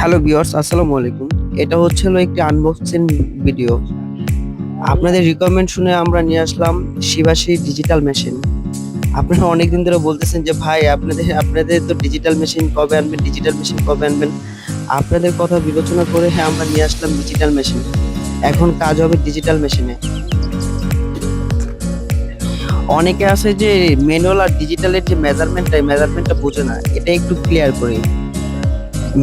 Hello viewers, আসসালামু আলাইকুম। এটা হচ্ছিল একটি আনবক্সিং ভিডিও। আপনাদের রিকোয়ারমেন্ট শুনে আমরা নিয়ে আসলাম শিবাশি ডিজিটাল মেশিন। আপনারা অনেকদিন ধরে বলতেছেন যে ভাই আপনাদের তো ডিজিটাল মেশিন কবে আনবেন, ডিজিটাল মেশিন কবে আনবেন। আপনাদের কথা বিবেচনা করে আমরা নিয়ে আসলাম ডিজিটাল মেশিন। এখন কাজ হবে ডিজিটাল মেশিনে। অনেকে আছে যে ম্যানুয়াল আর ডিজিটালের যে মেজারমেন্টটা বোঝে না, এটা একটু ক্লিয়ার করি।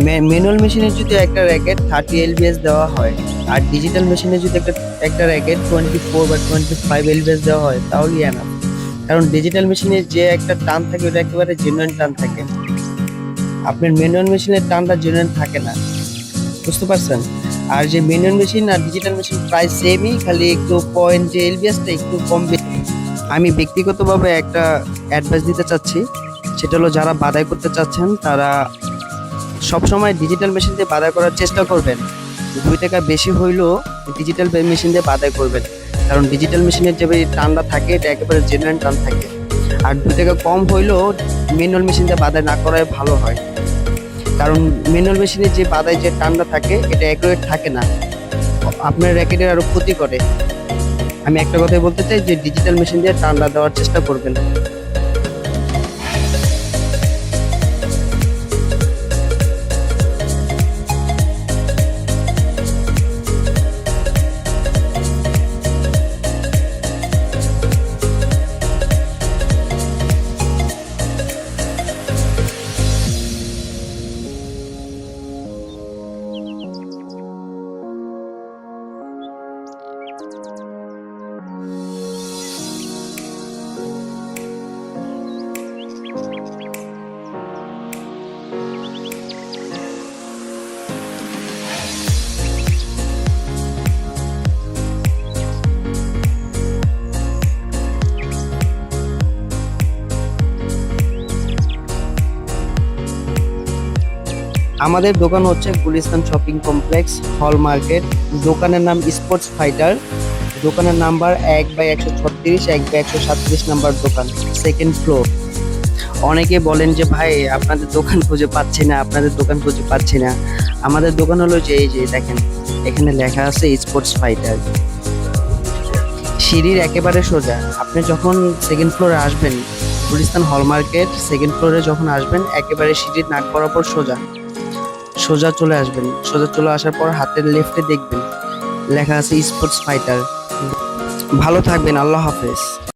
ম্যানুয়াল মেশিনে যদি একটা র্যাকেট 30 lbs দেওয়া হয় আর ডিজিটাল মেশিনে যদি একটা র্যাকেট 24 বা 25 lbs দেওয়া হয় তাহলেই এনাফ। কারণ ডিজিটাল মেশিনে যে একটা টান থাকে ওটা একেবারে জেনুইন টান থাকে, আপনার ম্যানুয়াল মেশিনের টানটা জেনুইন থাকে না। বুঝতে পারছেন? আর যে ম্যানুয়াল মেশিন আর ডিজিটাল মেশিন প্রায় সেমই, খালি একটু পয়েন্ট যে এলবিএসটা একটু কম বেশি। আমি ব্যক্তিগতভাবে একটা অ্যাডভাইস দিতে চাচ্ছি, সেটা হলো যারা বাদাই করতে চাচ্ছেন তারা সবসময় ডিজিটাল মেশিন দিয়ে বাদাই করার চেষ্টা করবেন। 2 টাকা বেশি হইলেও ডিজিটাল মেশিন দিয়ে বাদাই করবেন, কারণ ডিজিটাল মেশিনের যে টানটা থাকে এটা একেবারে জেনুইন টান থাকে। আর 2 টাকা কম হইলেও ম্যানুয়াল মেশিন দিয়ে বাদাই না করাই ভালো হয়, কারণ ম্যানুয়াল মেশিনের যে বাদাই যে টানটা থাকে এটা অ্যাকুরেট থাকে না, আপনার র্যাকেটের আরো ক্ষতি করে। আমি একটা কথাই বলতে চাই যে ডিজিটাল মেশিন দিয়ে টানটা দেওয়ার চেষ্টা করবেন। আমাদের দোকান হচ্ছে গুলিস্তান শপিং কমপ্লেক্স, হল মার্কেট। দোকানের নাম স্পোর্টস ফাইটার। দোকানের নাম্বার 1/136, 1/137 নাম্বার দোকান, সেকেন্ড ফ্লোর। অনেকে বলেন যে ভাই আপনাদের দোকান খুঁজে পাচ্ছি না, আপনাদের দোকান খুঁজে পাচ্ছি না। আমাদের দোকান হলো যে এই যে দেখেন, এখানে লেখা আছে স্পোর্টস ফাইটার। সিঁড়ির একেবারে সোজা আপনি যখন সেকেন্ড ফ্লোরে আসবেন, গুলিস্তান হল মার্কেট সেকেন্ড ফ্লোরে যখন আসবেন, একেবারে সিঁড়ির নাক বরাবর সোজা সোজা চলে আসবেন। সোজা চলে আসার পর হাতের লেফটে দেখবেন লেখা আছে স্পোর্টস ফাইটার। ভালো থাকবেন, আল্লাহ হাফেজ।